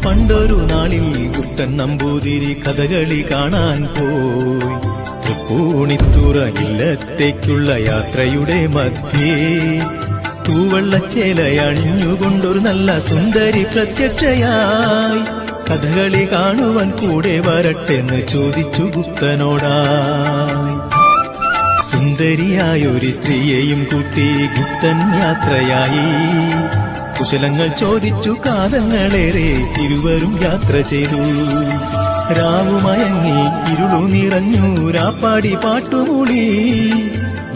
പണ്ടൊരു നാളിൽ ഗുപ്തൻ നമ്പൂതിരി കഥകളി കാണാൻ പോയി. തൃപ്പൂണിത്തുറ ഇല്ലത്തേക്കുള്ള യാത്രയുടെ മധ്യേ തൂവെള്ളച്ചേലയണിഞ്ഞുകൊണ്ടൊരു നല്ല സുന്ദരി പ്രത്യക്ഷയായി. കഥകളി കാണുവാൻ കൂടെ വരട്ടെന്ന് ചോദിച്ചു ഗുപ്തനോടായി. സുന്ദരിയായൊരു സ്ത്രീയെയും കൂട്ടി ഗുപ്തൻ യാത്രയായി. കുശലങ്ങൾ ചോദിച്ചു കാലങ്ങളേറെ ഇരുവരും യാത്ര ചെയ്തു. രാവുമയങ്ങി ഇരുളു നിറഞ്ഞു രാപ്പാടി പാട്ടുമൂളി.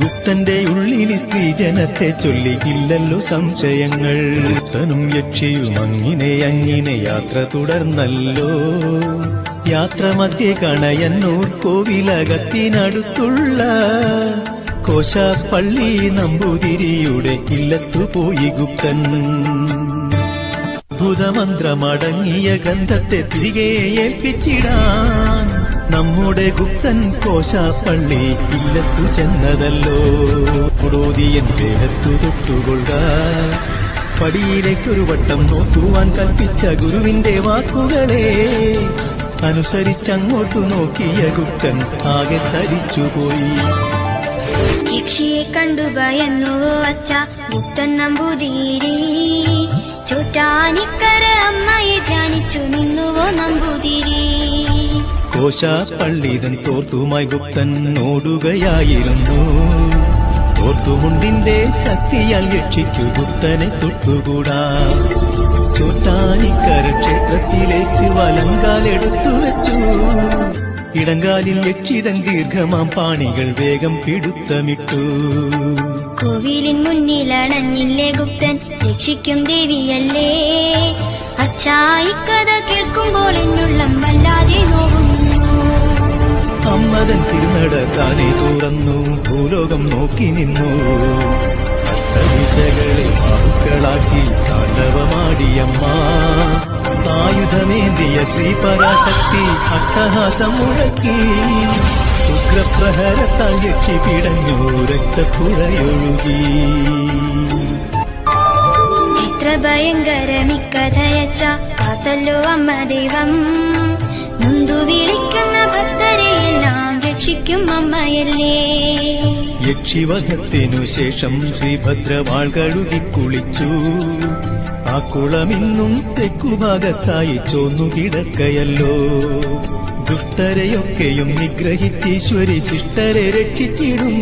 ഗുപ്തന്റെ ഉള്ളിൽ സ്ത്രീജനത്തെ ചൊല്ലി ഇല്ലല്ലോ സംശയങ്ങൾ. ഗുപ്തനും യക്ഷിയും അങ്ങനെ യാത്ര തുടർന്നല്ലോ. യാത്ര മധ്യേ കണയന്നൂർ കോവിലകത്തിനടുത്തുള്ള കോശാപ്പള്ളി നമ്പൂതിരിയുടെ ഇല്ലത്തുപോയി ഗുപ്തൻ. അത്ഭുതമന്ത്രമടങ്ങിയ ഗ്രന്ഥത്തെ തിരികെ ഏൽപ്പിച്ചിടാൻ നമ്മുടെ ഗുപ്തൻ കോശാപ്പള്ളി ഇല്ലത്തു ചെന്നതല്ലോ. ഓടിയൻ ദേഹത്തു തൊട്ടുകൊള്ളുക, പടിയിലേക്കൊരു വട്ടം നോക്കുവാൻ കൽപ്പിച്ച ഗുരുവിന്റെ വാക്കുകളെ അനുസരിച്ചങ്ങോട്ടു നോക്കിയ ഗുപ്തൻ ആകെ തരിച്ചുപോയി. യക്ഷിയെ കണ്ടു ഭയന്നു അച്ഛ ഗുപ്തൻ നമ്പൂതിരി. ചോറ്റാനിക്കര അമ്മയെ ധ്യാനിച്ചു നിന്നുവോ നമ്പൂതിരി. കോശാപ്പള്ളിതൻ തോർത്തുമായി ഗുപ്തൻ ഓടുകയായിരുന്നു. തോർത്തുമുണ്ടിന്റെ ശക്തിയാൽ രക്ഷിക്കു ഗുപ്തനെ തൊട്ടുകൂടാ. ചോറ്റാനിക്കര ക്ഷേത്രത്തിലേക്ക് വലങ്കാലെടുത്തു വെച്ചു. ഇടങ്കാലിൽ യക്ഷിതൻ ദീർഘമാം പാണികൾ വേഗം പിടുത്തമിട്ടു. കോവിലിൻ മുന്നിലണഞ്ഞില്ലേ ഗുപ്തൻ, രക്ഷിക്കും ദേവിയല്ലേ. അച്ചായിക്കഥ കേൾക്കുമ്പോൾ എന്നുള്ളം വല്ലാതെ നോവുന്നു. അമ്മതൻ തിരുനട താനെ തുറന്നു ഭൂലോകം നോക്കി നിന്നു. അഷ്ടദിശകളെ വാക്കുകളാക്കി താണ്ഡവമാടിയമ്മ. ആയുധമേന്തിയ ശ്രീപരാശക്തി അട്ടഹാസം മുഴക്കി. ഉഗ്രപ്രഹരത്താൽ യക്ഷി പിടഞ്ഞു രക്തപ്പുഴയൊഴുകി. എത്ര ഭയങ്കരമിക്കഥയച്ച കാത്തല്ലോ അമ്മ ദൈവം. നൊന്തു വിളിക്കുന്ന ഭക്തരെയെല്ലാം രക്ഷിക്കും അമ്മയല്ലേ. യക്ഷിവധത്തിനു ശേഷം ശ്രീഭദ്ര വാൾ കഴുകിക്കുളിച്ചു. ആ കുളമിന്നും തെക്കുഭാഗത്തായി ചോന്നു കിടക്കയല്ലോ. ദുഷ്ടരെയൊക്കെയും നിഗ്രഹിച്ചീശ്വരി ശിഷ്ടരെ രക്ഷിച്ചിടും.